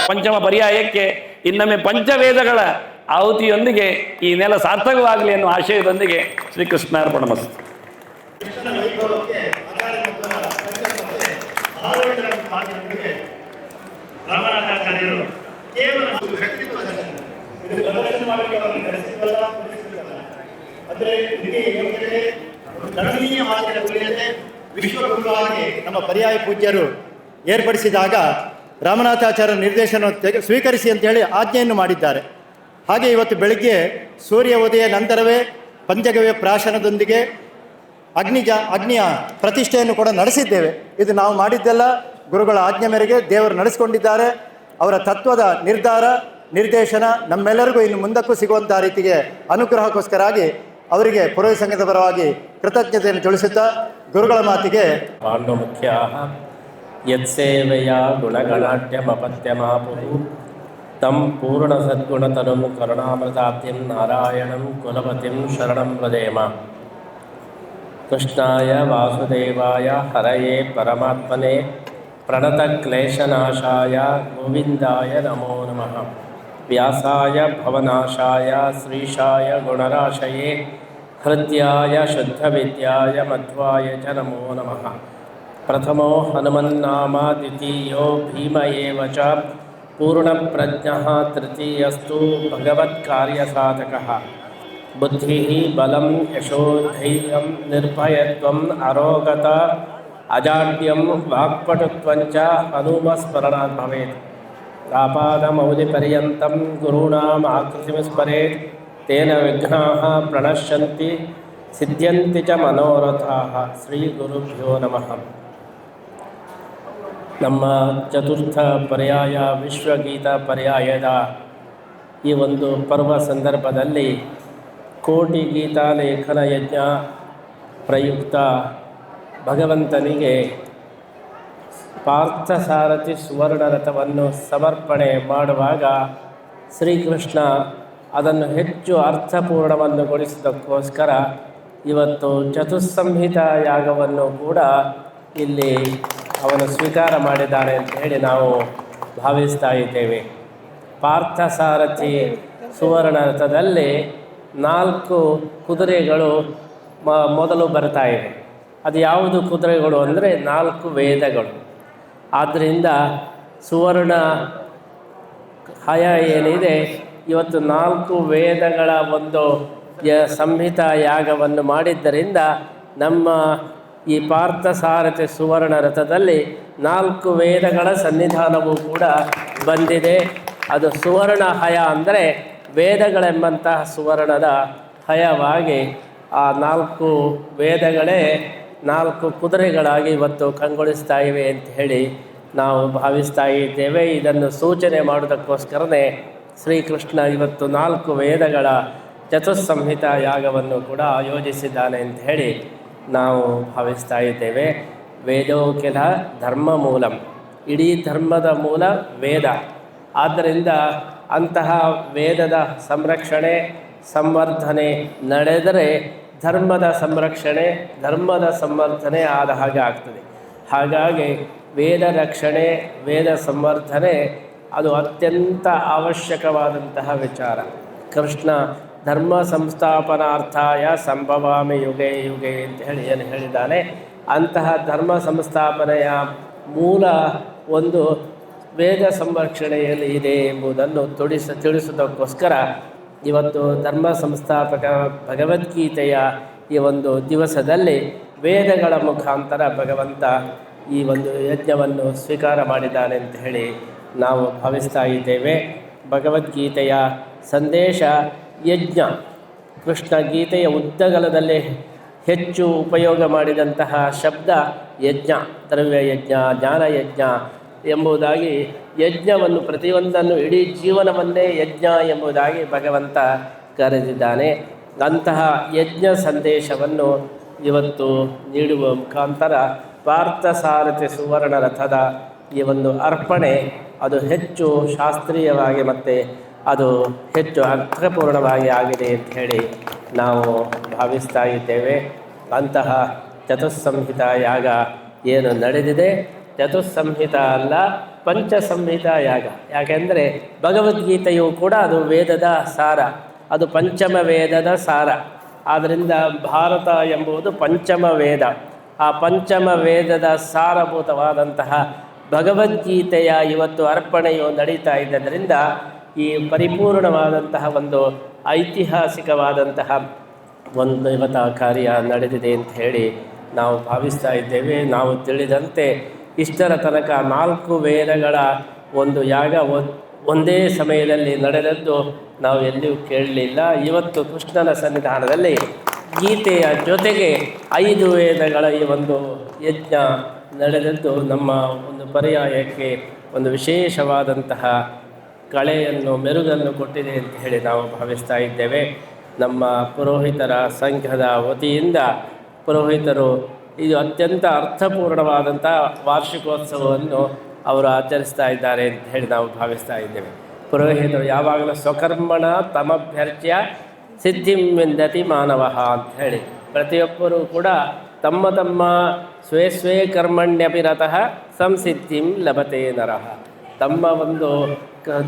ಪಂಚಮ ಪರ್ಯಾಯಕ್ಕೆ ಇನ್ನೊಮ್ಮೆ ಪಂಚವೇದಗಳ ಆಹುತಿಯೊಂದಿಗೆ ಈ ನೆಲ ಸಾರ್ಥಕವಾಗಲಿ ಎನ್ನುವ ಆಶಯದೊಂದಿಗೆ ಶ್ರೀಕೃಷ್ಣಾರ್ಪಣಮಸ್ತು. ವಿಶ್ವಗುರುವಾಗಿ ನಮ್ಮ ಪರ್ಯಾಯ ಪೂಜ್ಯರು ಏರ್ಪಡಿಸಿದಾಗ ರಾಮನಾಥಾಚಾರ್ಯ ನಿರ್ದೇಶನ ಸ್ವೀಕರಿಸಿ ಅಂತೇಳಿ ಆಜ್ಞೆಯನ್ನು ಮಾಡಿದ್ದಾರೆ. ಹಾಗೆ ಇವತ್ತು ಬೆಳಗ್ಗೆ ಸೂರ್ಯ ಉದಯ ನಂತರವೇ ಪಂಚಗವ್ಯ ಪ್ರಾಶನದೊಂದಿಗೆ ಅಗ್ನಿಯ ಪ್ರತಿಷ್ಠೆಯನ್ನು ಕೂಡ ನಡೆಸಿದ್ದೇವೆ. ಇದು ನಾವು ಮಾಡಿದ್ದೆಲ್ಲ ಗುರುಗಳ ಆಜ್ಞೆ ಮೇರೆಗೆ ದೇವರು ನಡೆಸಿಕೊಂಡಿದ್ದಾರೆ. ಅವರ ತತ್ವದ ನಿರ್ದೇಶನ ನಮ್ಮೆಲ್ಲರಿಗೂ ಇನ್ನು ಮುಂದಕ್ಕೂ ಸಿಗುವಂಥ ರೀತಿಗೆ ಅನುಗ್ರಹಕ್ಕೋಸ್ಕರಾಗಿ ಅವರಿಗೆ ಪುರೋಹಿತ ಸಂಘದ ಪರವಾಗಿ ಕೃತಜ್ಞತೆಯನ್ನು ತಿಳಿಸುತ್ತಾ ಗುರುಗಳ ಮಾತಿಗೆ ಪಾಂಡುಮುಖ್ಯ ಯತ್ಸೇವೆಯ ಗುಣಗಣಾಢ್ಯಮಪತ್ಯಮಾಪು ತಂ ಪೂರ್ಣ ಸದ್ಗುಣತನುಂ ಕರುಣಾಮೃತಾಬ್ಧಿಂ ನಾರಾಯಣಂ ಕುಲಪತಿಂ ಶರಣಂ ವ್ರಜೇಮ. ಕೃಷ್ಣಾಯ ವಾಸುದೇವಾಯ ಹರಯೇ ಪರಮಾತ್ಮನೇ ಪ್ರಣತಕ್ಲೇಶನಾಶಾಯ ಗೋವಿಂದಾಯ ನಮೋ ನಮಃ. ವ್ಯಾಸಾಯ ಭವನಾಶಾಯ ಶ್ರೀಶಾಯ ಗುಣರಾಶಯೇ ಹೃದ್ಯಾಯ ಶುದ್ಧವಿದ್ಯಾಯ ಮಧ್ವಾಯ ಚ ನಮೋ ನಮಃ. ಪ್ರಥಮೋ ಹನುಮನ್ನಾಮ ದ್ವಿತೀಯೋ ಭೀಮ ಏವ ಚ ಪೂರ್ಣಪ್ರಜ್ಞಃ ತೃತೀಯಸ್ತು ಭಗವತ್ಕಾರ್ಯಸಾಧಕಃ. ಬುದ್ಧಿಃ ಬಲಂ ಯಶೋಧೈರ್ಯಂ ನಿರ್ಭಯತ್ವಂ ಅರೋಗತ ಅಜಾಡ್ಯಂ ವಾಕ್ಪಟುತ್ವಂಚ ಹನುಮಸ್ಮರಣಾತ್ ಭವೇತ್. ಆಪಾದಮೌಲಿಪರ್ಯಂತಂ ಗುರುಣಾಂ ಆಕೃತಿಂ ಸ್ಮರೇತ್ ತೇನ ವಿಘ್ನಾಃ ಪ್ರಣಶ್ಯಂತಿ ಸಿದ್ಧ್ಯಂತಿ ಚ ಮನೋರಥಾಃ. ಶ್ರೀ ಗುರುಭ್ಯೋ ನಮಃ. ನಮ್ಮ ಚತುರ್ಥ ಪರ್ಯಾಯ ವಿಶ್ವಗೀತಾ ಪರ್ಯಾಯದ ಈ ಒಂದು ಪರ್ವ ಸಂದರ್ಭದಲ್ಲಿ ಕೋಟಿ ಗೀತಾ ಲೇಖನ ಯಜ್ಞ ಪ್ರಯುಕ್ತ ಭಗವಂತನಿಗೆ ಪಾರ್ಥಸಾರಥಿ ಸುವರ್ಣರಥವನ್ನು ಸಮರ್ಪಣೆ ಮಾಡುವಾಗ ಶ್ರೀಕೃಷ್ಣ ಅದನ್ನು ಹೆಚ್ಚು ಅರ್ಥಪೂರ್ಣವನ್ನುಗೊಳಿಸೋದಕ್ಕೋಸ್ಕರ ಇವತ್ತು ಚತುಸ್ಸಂಹಿತ ಯಾಗವನ್ನು ಕೂಡ ಇಲ್ಲಿ ಅವನು ಸ್ವೀಕಾರ ಮಾಡಿದ್ದಾನೆ ಅಂತ ಹೇಳಿ ನಾವು ಭಾವಿಸ್ತಾ ಇದ್ದೇವೆ. ಪಾರ್ಥಸಾರಥಿ ಸುವರ್ಣರಥದಲ್ಲಿ 4 ಕುದುರೆಗಳು ಮೊದಲು ಬರ್ತಾ ಇವೆ. ಅದು ಯಾವುದು ಕುದುರೆಗಳು ಅಂದರೆ 4 ವೇದಗಳು. ಆದ್ದರಿಂದ ಸುವರ್ಣ ಹಯ ಏನಿದೆ ಇವತ್ತು 4 ವೇದಗಳ ಒಂದು ಸಂಹಿತ ಯಾಗವನ್ನು ಮಾಡಿದ್ದರಿಂದ ನಮ್ಮ ಈ ಪಾರ್ಥಸಾರಥಿ ಸುವರ್ಣ ರಥದಲ್ಲಿ 4 ವೇದಗಳ ಸನ್ನಿಧಾನವೂ ಕೂಡ ಬಂದಿದೆ. ಅದು ಸುವರ್ಣ ಹಯ ಅಂದರೆ ವೇದಗಳೆಂಬಂತಹ ಸುವರ್ಣದ ಹಯವಾಗಿ ಆ 4 ವೇದಗಳೇ 4 ಕುದುರೆಗಳಾಗಿ ಇವತ್ತು ಕಂಗೊಳಿಸ್ತಾ ಇವೆ ಅಂತ ಹೇಳಿ ನಾವು ಭಾವಿಸ್ತಾ ಇದ್ದೇವೆ. ಇದನ್ನು ಸೂಚನೆ ಮಾಡೋದಕ್ಕೋಸ್ಕರನೇ ಶ್ರೀಕೃಷ್ಣ ಇವತ್ತು 4 ವೇದಗಳ ಚತುಸ್ಸಂಹಿತ ಯಾಗವನ್ನು ಕೂಡ ಆಯೋಜಿಸಿದ್ದಾನೆ ಅಂತ ಹೇಳಿ ನಾವು ಭಾವಿಸ್ತಾ ಇದ್ದೇವೆ. ವೇದೋಖಿಲ ಧರ್ಮ ಮೂಲಂ, ಇಡೀ ಧರ್ಮದ ಮೂಲ ವೇದ. ಆದ್ದರಿಂದ ಅಂತಹ ವೇದದ ಸಂರಕ್ಷಣೆ ಸಂವರ್ಧನೆ ನಡೆದರೆ ಧರ್ಮದ ಸಂರಕ್ಷಣೆ ಧರ್ಮದ ಸಂವರ್ಧನೆ ಆದ ಹಾಗೆ ಆಗ್ತದೆ. ಹಾಗಾಗಿ ವೇದ ರಕ್ಷಣೆ ವೇದ ಸಂವರ್ಧನೆ ಅದು ಅತ್ಯಂತ ಅವಶ್ಯಕವಾದಂತಹ ವಿಚಾರ. ಕೃಷ್ಣ ಧರ್ಮ ಸಂಸ್ಥಾಪನಾರ್ಥಾಯ ಸಂಭವಾಮಿ ಯುಗೆ ಯುಗೆ ಅಂತ ಹೇಳಿ ಏನು ಹೇಳಿದ್ದಾನೆ. ಅಂತಹ ಧರ್ಮ ಸಂಸ್ಥಾಪನೆಯ ಮೂಲ ಒಂದು ವೇದ ಸಂರಕ್ಷಣೆಯಲ್ಲಿ ಇದೆ ಎಂಬುದನ್ನು ತಿಳಿಸೋದಕ್ಕೋಸ್ಕರ ಇವತ್ತು ಧರ್ಮ ಸಂಸ್ಥಾಪಕ ಭಗವದ್ಗೀತೆಯ ಈ ಒಂದು ದಿವಸದಲ್ಲಿ ವೇದಗಳ ಮುಖಾಂತರ ಭಗವಂತ ಈ ಒಂದು ಯಜ್ಞವನ್ನು ಸ್ವೀಕಾರ ಮಾಡಿದ್ದಾನೆ ಅಂತ ಹೇಳಿ ನಾವು ಭಾವಿಸ್ತಾ ಇದ್ದೇವೆ. ಭಗವದ್ಗೀತೆಯ ಸಂದೇಶ ಯಜ್ಞ. ಕೃಷ್ಣ ಗೀತೆಯ ಉದ್ದಗಲದಲ್ಲಿ ಹೆಚ್ಚು ಉಪಯೋಗ ಮಾಡಿದಂತಹ ಶಬ್ದ ಯಜ್ಞ, ದ್ರವ್ಯ ಯಜ್ಞ, ಜ್ಞಾನಯಜ್ಞ ಎಂಬುದಾಗಿ ಯಜ್ಞವನ್ನು ಪ್ರತಿಯೊಂದನ್ನು ಇಡೀ ಜೀವನವನ್ನೇ ಯಜ್ಞ ಎಂಬುದಾಗಿ ಭಗವಂತ ಕರೆದಿದ್ದಾನೆ. ಅಂತಹ ಯಜ್ಞ ಸಂದೇಶವನ್ನು ಇವತ್ತು ನೀಡುವ ಮುಖಾಂತರ ಪಾರ್ಥಸಾರಥಿ ಸುವರ್ಣ ರಥದ ಈ ಒಂದು ಅರ್ಪಣೆ ಅದು ಹೆಚ್ಚು ಶಾಸ್ತ್ರೀಯವಾಗಿ ಮತ್ತು ಅದು ಹೆಚ್ಚು ಅರ್ಥಪೂರ್ಣವಾಗಿ ಆಗಿದೆ ಅಂತ ಹೇಳಿ ನಾವು ಭಾವಿಸ್ತಾ ಇದ್ದೇವೆ. ಅಂತಹ ಚತುಸ್ಸಂಹಿತ ಯಾಗ ಏನು ನಡೆದಿದೆ, ಚತುಸ್ಸಂಹಿತ ಅಲ್ಲ, ಪಂಚಸಂಹಿತಾ ಯಾಗ. ಯಾಕೆಂದರೆ ಭಗವದ್ಗೀತೆಯು ಕೂಡ ಅದು ವೇದದ ಸಾರ, ಅದು ಪಂಚಮ ವೇದದ ಸಾರ. ಆದ್ದರಿಂದ ಭಾರತ ಎಂಬುದು ಪಂಚಮ ವೇದ. ಆ ಪಂಚಮ ವೇದದ ಸಾರಭೂತವಾದಂತಹ ಭಗವದ್ಗೀತೆಯ ಇವತ್ತು ಅರ್ಪಣೆಯು ನಡೀತಾ ಇದ್ದರಿಂದ ಈ ಪರಿಪೂರ್ಣವಾದಂತಹ ಒಂದು ಐತಿಹಾಸಿಕವಾದಂತಹ ಒಂದು ಇವತ್ತು ಕಾರ್ಯ ನಡೆದಿದೆ ಅಂತ ಹೇಳಿ ನಾವು ಭಾವಿಸ್ತಾ ಇದ್ದೇವೆ. ನಾವು ತಿಳಿದಂತೆ ಇಷ್ಟರ ತನಕ 4 ವೇದಗಳ ಒಂದು ಯಾಗ ಒಂದೇ ಸಮಯದಲ್ಲಿ ನಡೆದದ್ದು ನಾವು ಎಲ್ಲಿಯೂ ಕೇಳಲಿಲ್ಲ. ಇವತ್ತು ಕೃಷ್ಣನ ಸನ್ನಿಧಾನದಲ್ಲಿ ಗೀತೆಯ ಜೊತೆಗೆ 5 ವೇದಗಳ ಈ ಒಂದು ಯಜ್ಞ ನಡೆದದ್ದು ನಮ್ಮ ಒಂದು ಪರ್ಯಾಯಕ್ಕೆ ಒಂದು ವಿಶೇಷವಾದಂತಹ ಕಳೆಯನ್ನು ಮೆರುಗನ್ನು ಕೊಟ್ಟಿದೆ ಅಂತ ಹೇಳಿ ನಾವು ಭಾವಿಸ್ತಾ ಇದ್ದೇವೆ. ನಮ್ಮ ಪುರೋಹಿತರ ಸಂಘದ ವತಿಯಿಂದ ಪುರೋಹಿತರು ಇದು ಅತ್ಯಂತ ಅರ್ಥಪೂರ್ಣವಾದಂಥ ವಾರ್ಷಿಕೋತ್ಸವವನ್ನು ಅವರು ಆಚರಿಸ್ತಾ ಇದ್ದಾರೆ ಅಂತ ಹೇಳಿ ನಾವು ಭಾವಿಸ್ತಾ ಇದ್ದೇವೆ. ಪುರೋಹಿತರು ಯಾವಾಗಲೂ ಸ್ವಕರ್ಮಣ ತಮಭ್ಯರ್ಚ್ಯ ಸಿದ್ಧಿಂ ವಿಂದತಿ ಮಾನವ ಅಂತ ಹೇಳಿ ಪ್ರತಿಯೊಬ್ಬರೂ ಕೂಡ ತಮ್ಮ ತಮ್ಮ ಸ್ವೇ ಕರ್ಮಣ್ಯಪಿರತಃ ಸಂಸಿದ್ಧಿಂ ಲಭತೆ ನರಃ. ತಮ್ಮ ಒಂದು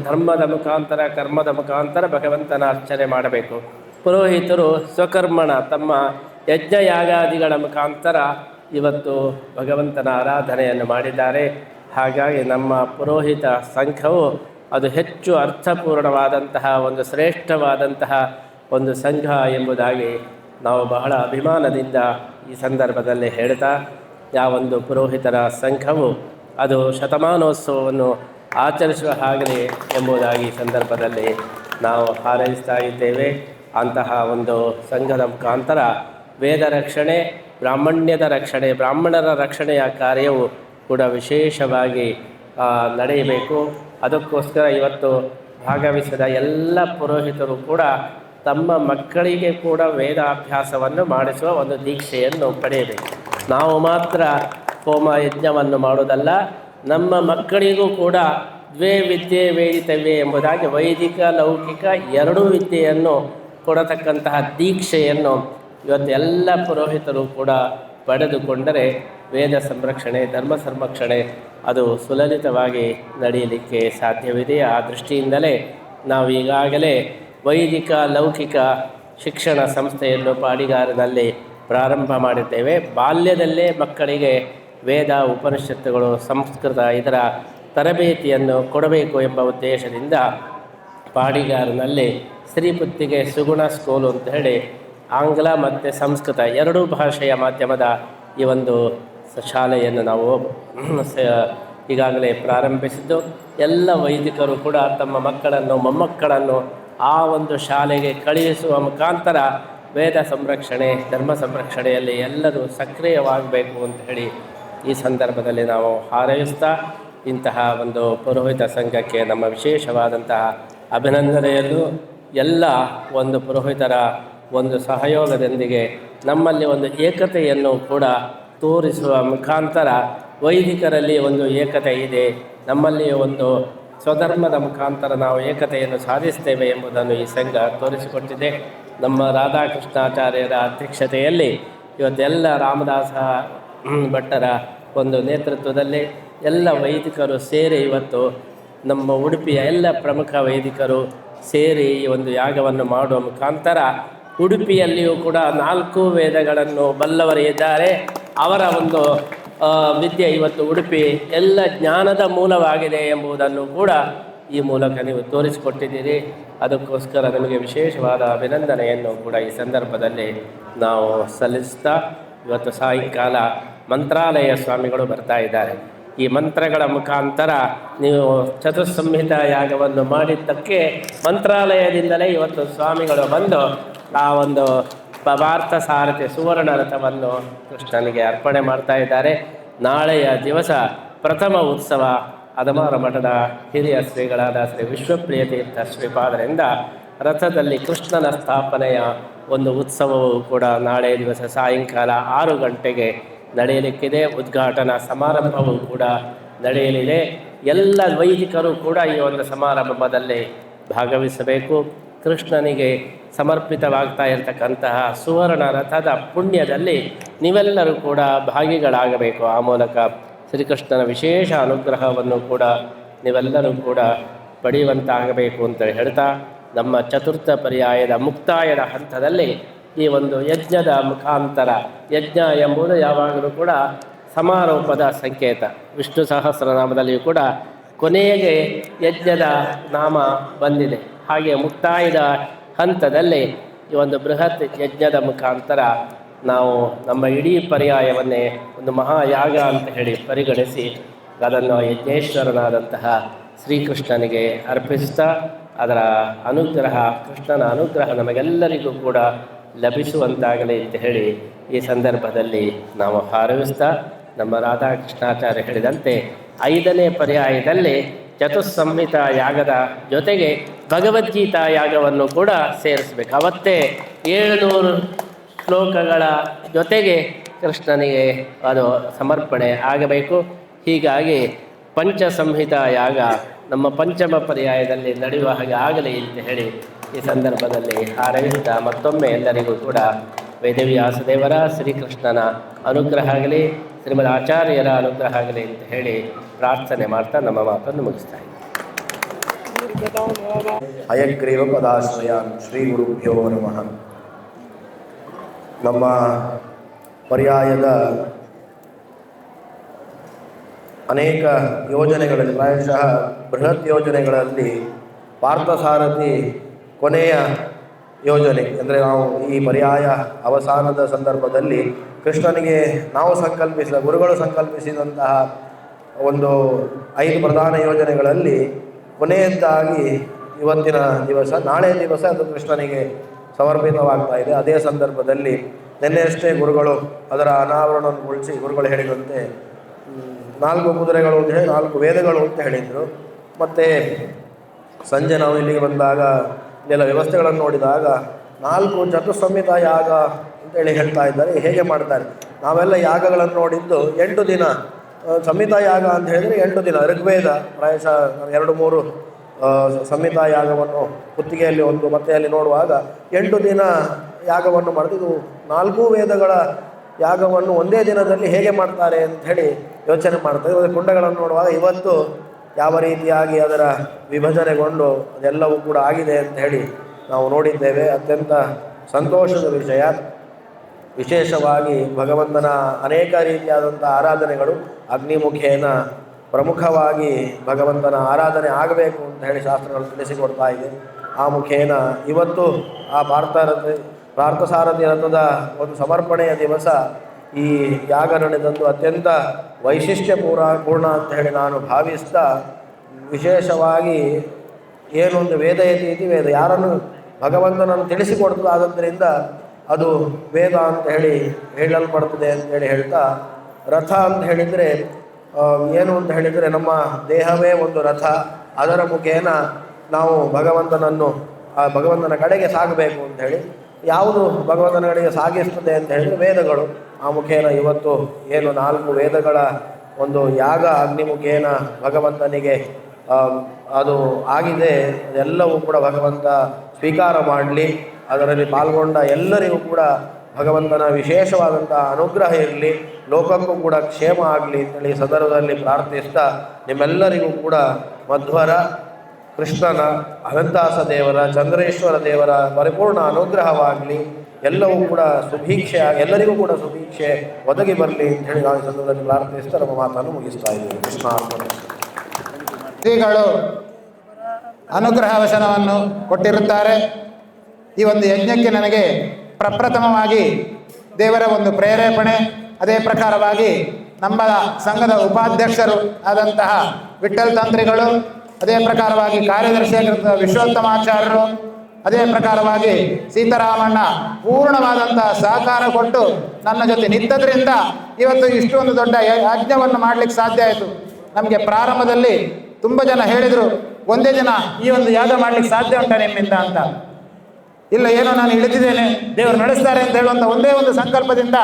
ಧರ್ಮದ ಮುಖಾಂತರ ಕರ್ಮದ ಮುಖಾಂತರ ಭಗವಂತನ ಅರ್ಚನೆ ಮಾಡಬೇಕು. ಪುರೋಹಿತರು ಸ್ವಕರ್ಮಣ ತಮ್ಮ ಯಜ್ಞಯಾಗಾದಿಗಳ ಮುಖಾಂತರ ಇವತ್ತು ಭಗವಂತನ ಆರಾಧನೆಯನ್ನು ಮಾಡಿದ್ದಾರೆ. ಹಾಗಾಗಿ ನಮ್ಮ ಪುರೋಹಿತ ಸಂಘವು ಅದು ಹೆಚ್ಚು ಅರ್ಥಪೂರ್ಣವಾದಂತಹ ಒಂದು ಶ್ರೇಷ್ಠವಾದಂತಹ ಒಂದು ಸಂಘ ಎಂಬುದಾಗಿ ನಾವು ಬಹಳ ಅಭಿಮಾನದಿಂದ ಈ ಸಂದರ್ಭದಲ್ಲಿ ಹೇಳ್ತಾ, ಯಾವೊಂದು ಪುರೋಹಿತರ ಸಂಘವು ಅದು ಶತಮಾನೋತ್ಸವವನ್ನು ಆಚರಿಸುವ ಹಾಗೆ ಎಂಬುದಾಗಿ ಸಂದರ್ಭದಲ್ಲಿ ನಾವು ಹಾರೈಸ್ತಾ ಇದ್ದೇವೆ. ಅಂತಹ ಒಂದು ಸಂಘದ ಮುಖಾಂತರ ವೇದ ರಕ್ಷಣೆ, ಬ್ರಾಹ್ಮಣ್ಯದ ರಕ್ಷಣೆ, ಬ್ರಾಹ್ಮಣರ ರಕ್ಷಣೆಯ ಕಾರ್ಯವು ಕೂಡ ವಿಶೇಷವಾಗಿ ನಡೆಯಬೇಕು. ಅದಕ್ಕೋಸ್ಕರ ಇವತ್ತು ಭಾಗವಹಿಸಿದ ಎಲ್ಲ ಪುರೋಹಿತರು ಕೂಡ ತಮ್ಮ ಮಕ್ಕಳಿಗೆ ಕೂಡ ವೇದಾಭ್ಯಾಸವನ್ನು ಮಾಡಿಸುವ ಒಂದು ದೀಕ್ಷೆಯನ್ನು ಪಡೆಯಬೇಕು. ನಾವು ಮಾತ್ರ ಹೋಮ ಯಜ್ಞವನ್ನು ಮಾಡುವುದಲ್ಲ, ನಮ್ಮ ಮಕ್ಕಳಿಗೂ ಕೂಡ 2 ವಿದ್ಯೆ ವೇದಿತವ್ಯ ಎಂಬುದಾಗಿ ವೈದಿಕ ಲೌಕಿಕ 2 ವಿದ್ಯೆಯನ್ನು ಕೊಡತಕ್ಕಂತಹ ದೀಕ್ಷೆಯನ್ನು ಇವತ್ತು ಎಲ್ಲ ಪುರೋಹಿತರು ಕೂಡ ಪಡೆದುಕೊಂಡರೆ ವೇದ ಸಂರಕ್ಷಣೆ, ಧರ್ಮ ಸಂರಕ್ಷಣೆ ಅದು ಸುಲಲಿತವಾಗಿ ನಡೆಯಲಿಕ್ಕೆ ಸಾಧ್ಯವಿದೆ. ಆ ದೃಷ್ಟಿಯಿಂದಲೇ ನಾವು ಈಗಾಗಲೇ ವೈದಿಕ ಲೌಕಿಕ ಶಿಕ್ಷಣ ಸಂಸ್ಥೆಯನ್ನು ಪಾಡಿಗಾರದಲ್ಲಿ ಪ್ರಾರಂಭ ಮಾಡಿದ್ದೇವೆ. ಬಾಲ್ಯದಲ್ಲೇ ಮಕ್ಕಳಿಗೆ ವೇದ, ಉಪನಿಷತ್ತುಗಳು, ಸಂಸ್ಕೃತ ಇದರ ತರಬೇತಿಯನ್ನು ಕೊಡಬೇಕು ಎಂಬ ಉದ್ದೇಶದಿಂದ ಪಾಡಿಗಾರನಲ್ಲಿ ಶ್ರೀಪುತ್ತಿಗೆ ಸುಗುಣ ಸ್ಕೂಲು ಅಂತ ಹೇಳಿ ಆಂಗ್ಲ ಮತ್ತು ಸಂಸ್ಕೃತ 2 ಭಾಷೆಯ ಮಾಧ್ಯಮದ ಈ ಒಂದು ಶಾಲೆಯನ್ನು ನಾವು ಈಗಾಗಲೇ ಪ್ರಾರಂಭಿಸಿದ್ದು. ಎಲ್ಲ ವೈದಿಕರು ಕೂಡ ತಮ್ಮ ಮಕ್ಕಳನ್ನು ಮೊಮ್ಮಕ್ಕಳನ್ನು ಆ ಒಂದು ಶಾಲೆಗೆ ಕಳುಹಿಸುವ ಮುಖಾಂತರ ವೇದ ಸಂರಕ್ಷಣೆ, ಧರ್ಮ ಸಂರಕ್ಷಣೆಯಲ್ಲಿ ಎಲ್ಲರೂ ಸಕ್ರಿಯವಾಗಬೇಕು ಅಂತ ಹೇಳಿ ಈ ಸಂದರ್ಭದಲ್ಲಿ ನಾವು ಹಾರೈಸ್ತಾ, ಇಂತಹ ಒಂದು ಪುರೋಹಿತ ಸಂಘಕ್ಕೆ ನಮ್ಮ ವಿಶೇಷವಾದಂತಹ ಅಭಿನಂದನೆಯನ್ನು ಎಲ್ಲ ಒಂದು ಪುರೋಹಿತರ ಒಂದು ಸಹಯೋಗದೊಂದಿಗೆ ನಮ್ಮಲ್ಲಿ ಒಂದು ಏಕತೆಯನ್ನು ಕೂಡ ತೋರಿಸುವ ಮುಖಾಂತರ ವೈದಿಕರಲ್ಲಿ ಒಂದು ಏಕತೆ ಇದೆ, ನಮ್ಮಲ್ಲಿ ಒಂದು ಸ್ವಧರ್ಮದ ಮುಖಾಂತರ ನಾವು ಏಕತೆಯನ್ನು ಸಾಧಿಸ್ತೇವೆ ಎಂಬುದನ್ನು ಈ ಸಂಘ ತೋರಿಸಿಕೊಟ್ಟಿದೆ. ನಮ್ಮ ರಾಧಾಕೃಷ್ಣಾಚಾರ್ಯರ ಅಧ್ಯಕ್ಷತೆಯಲ್ಲಿ ಇವತ್ತೆಲ್ಲ ರಾಮದಾಸ ಭಟ್ಟರ ಒಂದು ನೇತೃತ್ವದಲ್ಲಿ ಎಲ್ಲ ವೈದಿಕರು ಸೇರಿ ಇವತ್ತು ನಮ್ಮ ಉಡುಪಿಯ ಎಲ್ಲ ಪ್ರಮುಖ ವೈದಿಕರು ಸೇರಿ ಈ ಒಂದು ಯಾಗವನ್ನು ಮಾಡುವ ಮುಖಾಂತರ ಉಡುಪಿಯಲ್ಲಿಯೂ ಕೂಡ 4 ವೇದಗಳನ್ನು ಬಲ್ಲವರು ಇದ್ದಾರೆ. ಅವರ ಒಂದು ವಿದ್ಯೆ ಇವತ್ತು ಉಡುಪಿ ಎಲ್ಲ ಜ್ಞಾನದ ಮೂಲವಾಗಿದೆ ಎಂಬುದನ್ನು ಕೂಡ ಈ ಮೂಲಕ ನೀವು ತೋರಿಸಿಕೊಟ್ಟಿದ್ದೀರಿ. ಅದಕ್ಕೋಸ್ಕರ ನಿಮಗೆ ವಿಶೇಷವಾದ ಅಭಿನಂದನೆಯನ್ನು ಕೂಡ ಈ ಸಂದರ್ಭದಲ್ಲಿ ನಾವು ಸಲ್ಲಿಸ್ತಾ, ಇವತ್ತು ಸಾಯಂಕಾಲ ಮಂತ್ರಾಲಯ ಸ್ವಾಮಿಗಳು ಬರ್ತಾ ಇದ್ದಾರೆ. ಈ ಮಂತ್ರಗಳ ಮುಖಾಂತರ ನೀವು ಚತುಸ್ಸಂಹಿತ ಯಾಗವನ್ನು ಮಾಡಿದ್ದಕ್ಕೆ ಮಂತ್ರಾಲಯದಿಂದಲೇ ಇವತ್ತು ಸ್ವಾಮಿಗಳು ಬಂದು ಆ ಒಂದು ಪಾರ್ಥ ಸಾರಥಿ ಸುವರ್ಣ ರಥವನ್ನು ಕೃಷ್ಣನಿಗೆ ಅರ್ಪಣೆ ಮಾಡ್ತಾ ಇದ್ದಾರೆ. ನಾಳೆಯ ದಿವಸ ಪ್ರಥಮ ಉತ್ಸವ ಅದಮಾರ ಮಠದ ಹಿರಿಯ ಶ್ರೀಗಳಾದ ಶ್ರೀ ವಿಶ್ವಪ್ರಿಯ ತೀರ್ಥ ಶ್ರೀಪಾದರಿಂದ ರಥದಲ್ಲಿ ಕೃಷ್ಣನ ಸ್ಥಾಪನೆಯ ಒಂದು ಉತ್ಸವವು ಕೂಡ ನಾಳೆ ದಿವಸ ಸಾಯಂಕಾಲ 6 ಗಂಟೆಗೆ ನಡೆಯಲಿಕ್ಕಿದೆ. ಉದ್ಘಾಟನಾ ಸಮಾರಂಭವೂ ಕೂಡ ನಡೆಯಲಿದೆ. ಎಲ್ಲ ವೈದಿಕರು ಕೂಡ ಈ ಒಂದು ಸಮಾರಂಭದಲ್ಲಿ ಭಾಗವಹಿಸಬೇಕು. ಕೃಷ್ಣನಿಗೆ ಸಮರ್ಪಿತವಾಗ್ತಾ ಇರತಕ್ಕಂತಹ ಸುವರ್ಣ ರಥದ ಪುಣ್ಯದಲ್ಲಿ ನೀವೆಲ್ಲರೂ ಕೂಡ ಭಾಗಿಗಳಾಗಬೇಕು. ಆ ಮೂಲಕ ಶ್ರೀಕೃಷ್ಣನ ವಿಶೇಷ ಅನುಗ್ರಹವನ್ನು ಕೂಡ ನೀವೆಲ್ಲರೂ ಕೂಡ ಪಡೆಯುವಂತಾಗಬೇಕು ಅಂತ ಹೇಳ್ತಾ, ನಮ್ಮ ಚತುರ್ಥ ಪರ್ಯಾಯದ ಮುಕ್ತಾಯದ ಹಂತದಲ್ಲಿ ಈ ಒಂದು ಯಜ್ಞದ ಮುಖಾಂತರ, ಯಜ್ಞ ಎಂಬುದು ಯಾವಾಗಲೂ ಕೂಡ ಸಮಾರೋಪದ ಸಂಕೇತ. ವಿಷ್ಣು ಸಹಸ್ರನಾಮದಲ್ಲಿಯೂ ಕೂಡ ಕೊನೆಗೆ ಯಜ್ಞದ ನಾಮ ಬಂದಿದೆ. ಹಾಗೆ ಮುಕ್ತಾಯದ ಹಂತದಲ್ಲಿ ಈ ಒಂದು ಬೃಹತ್ ಯಜ್ಞದ ಮುಖಾಂತರ ನಾವು ನಮ್ಮ ಇಡೀ ಪರ್ಯಾಯವನ್ನೇ ಒಂದು ಮಹಾಯಾಗ ಅಂತ ಹೇಳಿ ಪರಿಗಣಿಸಿ ಅದನ್ನು ಯಜ್ಞೇಶ್ವರನಾದಂತಹ ಶ್ರೀಕೃಷ್ಣನಿಗೆ ಅರ್ಪಿಸ್ತಾ, ಅದರ ಅನುಗ್ರಹ, ಕೃಷ್ಣನ ಅನುಗ್ರಹ ನಮಗೆಲ್ಲರಿಗೂ ಕೂಡ ಲಭಿಸುವಂತಾಗಲಿ ಅಂತ ಹೇಳಿ ಈ ಸಂದರ್ಭದಲ್ಲಿ ನಾವು ಹಾರೈಸ್ತಾ, ನಮ್ಮ ರಾಧಾಕೃಷ್ಣಾಚಾರ್ಯ ಹೇಳಿದಂತೆ 5ನೇ ಪರ್ಯಾಯದಲ್ಲಿ ಚತುಸ್ಸಂಹಿತಾ ಯಾಗದ ಜೊತೆಗೆ ಭಗವದ್ಗೀತಾ ಯಾಗವನ್ನು ಕೂಡ ಸೇರಿಸಬೇಕು. ಅವತ್ತೇ 700 ಶ್ಲೋಕಗಳ ಜೊತೆಗೆ ಕೃಷ್ಣನಿಗೆ ಅದು ಸಮರ್ಪಣೆ ಆಗಬೇಕು. ಹೀಗಾಗಿ ಪಂಚಸಂಹಿತಾ ಯಾಗ ನಮ್ಮ ಪಂಚಮ ಪರ್ಯಾಯದಲ್ಲಿ ನಡೆಯುವ ಹಾಗೆ ಆಗಲಿ ಅಂತ ಹೇಳಿ ಈ ಸಂದರ್ಭದಲ್ಲಿ ಹಾರೈಸಿದ ಮತ್ತೊಮ್ಮೆ ಎಲ್ಲರಿಗೂ ಕೂಡ ವೇದವ್ಯಾಸದೇವರ ಶ್ರೀಕೃಷ್ಣನ ಅನುಗ್ರಹ ಆಗಲಿ, ಶ್ರೀಮದ್ ಆಚಾರ್ಯರ ಅನುಗ್ರಹ ಆಗಲಿ ಅಂತ ಹೇಳಿ ಪ್ರಾರ್ಥನೆ ಮಾಡ್ತಾ ನಮ್ಮ ಮಾತನ್ನು ಮುಗಿಸ್ತಾ ಇದ್ದೀನಿ. ಹಯಗ್ರೀವ ಪದಾಶ್ರಯಾನ್ ಶ್ರೀ ಗುರುಭ್ಯೋ ನಮಃ. ನಮ್ಮ ಪರ್ಯಾಯದ ಅನೇಕ ಯೋಜನೆಗಳಲ್ಲಿ, ಪ್ರಾಯಶಃ ಬೃಹತ್ ಯೋಜನೆಗಳಲ್ಲಿ ಪಾರ್ಥಸಾರಥಿ ಕೊನೆಯ ಯೋಜನೆ. ಅಂದರೆ ನಾವು ಈ ಪರ್ಯಾಯ ಅವಸಾನದ ಸಂದರ್ಭದಲ್ಲಿ ಕೃಷ್ಣನಿಗೆ ನಾವು ಗುರುಗಳು ಸಂಕಲ್ಪಿಸಿದಂತಹ ಒಂದು 5 ಪ್ರಧಾನ ಯೋಜನೆಗಳಲ್ಲಿ ಕೊನೆಯದ್ದಾಗಿ ಇವತ್ತಿನ ದಿವಸ, ನಾಳೆ ದಿವಸ ಅದು ಕೃಷ್ಣನಿಗೆ ಸಮರ್ಪಿತವಾಗ್ತಾ ಇದೆ. ಅದೇ ಸಂದರ್ಭದಲ್ಲಿ ನಿನ್ನೆಯಷ್ಟೇ ಗುರುಗಳು ಅದರ ಅನಾವರಣಗೊಳಿಸಿ ಗುರುಗಳು ಹೇಳಿದಂತೆ 4 ಕುದುರೆಗಳು ಅಂತ ಹೇಳಿ 4 ವೇದಗಳು ಅಂತ ಹೇಳಿದರು. ಮತ್ತು ಸಂಜೆ ನಾವು ಇಲ್ಲಿಗೆ ಬಂದಾಗ ಇಲ್ಲೆಲ್ಲ ವ್ಯವಸ್ಥೆಗಳನ್ನು ನೋಡಿದಾಗ 4 ಚತುಸ್ಸಂಹಿತಾ ಯಾಗ ಅಂತೇಳಿ ಹೇಳ್ತಾ ಇದ್ದಾರೆ. ಹೇಗೆ ಮಾಡ್ತಾರೆ? ನಾವೆಲ್ಲ ಯಾಗಗಳನ್ನು ನೋಡಿದ್ದು 8 ದಿನ. ಸಂಹಿತಾ ಯಾಗ ಅಂತ ಹೇಳಿದರೆ 8 ದಿನ. ಋಗ್ವೇದ ಪ್ರಾಯಶಃ 2-3 ಸಂಹಿತಾ ಯಾಗವನ್ನು ಕುತ್ತಿಗೆಯಲ್ಲಿ ಒಂದು ಮತ್ತೆ ಅಲ್ಲಿ ನೋಡುವಾಗ 8 ದಿನ ಯಾಗವನ್ನು ಮಾಡಿದ್ದು. 4 ವೇದಗಳ ಯಾಗವನ್ನು ಒಂದೇ ದಿನದಲ್ಲಿ ಹೇಗೆ ಮಾಡ್ತಾರೆ ಅಂತ ಹೇಳಿ ಯೋಚನೆ ಮಾಡ್ತಾರೆ. ಕುಂಡಗಳನ್ನು ನೋಡುವಾಗ ಇವತ್ತು ಯಾವ ರೀತಿಯಾಗಿ ಅದರ ವಿಭಜನೆಗೊಂಡು ಅದೆಲ್ಲವೂ ಕೂಡ ಆಗಿದೆ ಅಂತ ಹೇಳಿ ನಾವು ನೋಡಿದ್ದೇವೆ. ಅತ್ಯಂತ ಸಂತೋಷದ ವಿಷಯ. ವಿಶೇಷವಾಗಿ ಭಗವಂತನ ಅನೇಕ ರೀತಿಯಾದಂಥ ಆರಾಧನೆಗಳು ಅಗ್ನಿಮುಖೇನ ಪ್ರಮುಖವಾಗಿ ಭಗವಂತನ ಆರಾಧನೆ ಆಗಬೇಕು ಅಂತ ಹೇಳಿ ಶಾಸ್ತ್ರಗಳು ತಿಳಿಸಿಕೊಡ್ತಾ ಇದೆ. ಆ ಮುಖೇನ ಇವತ್ತು ಆ ಪಾರ್ಥಸಾರಥಿ ರಥದ ಒಂದು ಸಮರ್ಪಣೆಯ ದಿವಸ ಈ ಯಾಗ ನಡೆದದ್ದು ಅತ್ಯಂತ ವೈಶಿಷ್ಟ್ಯಪೂರ್ಣ ಅಂತ ಹೇಳಿ ನಾನು ಭಾವಿಸ್ತಾ, ವಿಶೇಷವಾಗಿ ಏನೊಂದು ವೇದ ಇತಿ ವೇದ, ಯಾರನ್ನು ಭಗವಂತನನ್ನು ತಿಳಿಸಿಕೊಡ್ತದಾದ್ದರಿಂದ ಅದು ವೇದ ಅಂತ ಹೇಳಿ ಹೇಳಲ್ಪಡ್ತದೆ ಅಂತೇಳಿ ಹೇಳ್ತಾ, ರಥ ಅಂತ ಹೇಳಿದರೆ ಏನು ಅಂತ ಹೇಳಿದರೆ ನಮ್ಮ ದೇಹವೇ ಒಂದು ರಥ. ಅದರ ಮುಖೇನ ನಾವು ಭಗವಂತನ ಕಡೆಗೆ ಸಾಗಬೇಕು ಅಂತ ಹೇಳಿ, ಯಾವುದು ಭಗವಂತನ ಕಡೆಗೆ ಸಾಗಿಸ್ತದೆ ಅಂತ ಹೇಳಿದರೆ ವೇದಗಳು. ಆ ಮುಖೇನ ಇವತ್ತು ಏನು 4 ವೇದಗಳ ಒಂದು ಯಾಗ ಅಗ್ನಿಮುಖೇನ ಭಗವಂತನಿಗೆ ಅದು ಆಗಿದೆ. ಅದೆಲ್ಲವೂ ಕೂಡ ಭಗವಂತ ಸ್ವೀಕಾರ ಮಾಡಲಿ. ಅದರಲ್ಲಿ ಪಾಲ್ಗೊಂಡ ಎಲ್ಲರಿಗೂ ಕೂಡ ಭಗವಂತನ ವಿಶೇಷವಾದಂಥ ಅನುಗ್ರಹ ಇರಲಿ, ಲೋಕಕ್ಕೂ ಕೂಡ ಕ್ಷೇಮ ಆಗಲಿ ಅಂತೇಳಿ ಸಂದರ್ಭದಲ್ಲಿ ಪ್ರಾರ್ಥಿಸ್ತಾ, ನಿಮ್ಮೆಲ್ಲರಿಗೂ ಕೂಡ ಮಧ್ವರ ಕೃಷ್ಣನ, ಅನಂತಾಸ ದೇವರ, ಚಂದ್ರೇಶ್ವರ ದೇವರ ಪರಿಪೂರ್ಣ ಅನುಗ್ರಹವಾಗಲಿ. ಎಲ್ಲವೂ ಕೂಡ ಸುಭೀಕ್ಷೆ, ಎಲ್ಲರಿಗೂ ಕೂಡ ಸುಭೀಕ್ಷೆ ಒದಗಿ ಬರಲಿ ಅಂತ ಹೇಳಿ ನಾವು ಸಂದರ್ಭದಲ್ಲಿ ಪ್ರಾರ್ಥಿಸ್ತಾ ನಮ್ಮ ಮಾತನ್ನು ಮುಗಿಸ್ತಾ ಇದ್ದೀವಿ. ಕೃಷ್ಣಾರ್ಪಣ. ಶ್ರೀಗಳು ಅನುಗ್ರಹ ವಚನವನ್ನು ಕೊಟ್ಟಿರುತ್ತಾರೆ. ಈ ಒಂದು ಯಜ್ಞಕ್ಕೆ ನನಗೆ ಪ್ರಪ್ರಥಮವಾಗಿ ದೇವರ ಒಂದು ಪ್ರೇರೇಪಣೆ, ಅದೇ ಪ್ರಕಾರವಾಗಿ ನಮ್ಮ ಸಂಘದ ಉಪಾಧ್ಯಕ್ಷರು ಆದಂತಹ ವಿಠ್ಠಲ್ ತಂತ್ರಿಗಳು, ಅದೇ ಪ್ರಕಾರವಾಗಿ ಕಾರ್ಯದರ್ಶಿಯಾಗಿರುತ್ತ ವಿಶ್ವೋತ್ತಮಾಚಾರ್ಯರು, ಅದೇ ಪ್ರಕಾರವಾಗಿ ಸೀತಾರಾಮಣ್ಣ ಪೂರ್ಣವಾದಂತಹ ಸಹಕಾರ ಕೊಟ್ಟು ನನ್ನ ಜೊತೆ ನಿಂತದ್ರಿಂದ ಇವತ್ತು ಇಷ್ಟೊಂದು ದೊಡ್ಡ ಯಜ್ಞವನ್ನು ಮಾಡಲಿಕ್ಕೆ ಸಾಧ್ಯ ಆಯಿತು. ನಮಗೆ ಪ್ರಾರಂಭದಲ್ಲಿ ತುಂಬ ಜನ ಹೇಳಿದರು, ಒಂದೇ ದಿನ ಈ ಒಂದು ಯಾಗ ಮಾಡಲಿಕ್ಕೆ ಸಾಧ್ಯ ಉಂಟಾ ನಿಮ್ಮಿಂದ ಅಂತ. ಇಲ್ಲ, ಏನೋ ನಾನು ಇಳಿದಿದ್ದೇನೆ, ದೇವರು ನಡೆಸ್ತಾರೆ ಅಂತ ಹೇಳುವಂಥ ಒಂದೇ ಒಂದು ಸಂಕಲ್ಪದಿಂದ,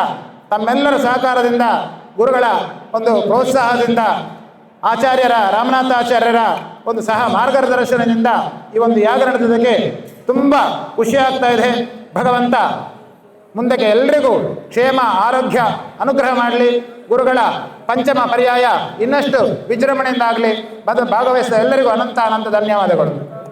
ತಮ್ಮೆಲ್ಲರ ಸಹಕಾರದಿಂದ, ಗುರುಗಳ ಒಂದು ಪ್ರೋತ್ಸಾಹದಿಂದ, ಆಚಾರ್ಯರ ರಾಮನಾಥ ಆಚಾರ್ಯರ ಒಂದು ಸಹ ಮಾರ್ಗದರ್ಶನದಿಂದ ಈ ಒಂದು ಯಾಗ ನಡೆದದಕ್ಕೆ ತುಂಬ ಖುಷಿಯಾಗ್ತಾ ಇದೆ. ಭಗವಂತ ಮುಂದಕ್ಕೆ ಎಲ್ರಿಗೂ ಕ್ಷೇಮ ಆರೋಗ್ಯ ಅನುಗ್ರಹ ಮಾಡಲಿ. ಗುರುಗಳ ಪಂಚಮ ಪರ್ಯಾಯ ಇನ್ನಷ್ಟು ವಿಜೃಂಭಣೆಯಿಂದಾಗಲಿ. ಭಾಗವಹಿಸಿದ ಎಲ್ಲರಿಗೂ ಅನಂತ ಧನ್ಯವಾದಗಳು.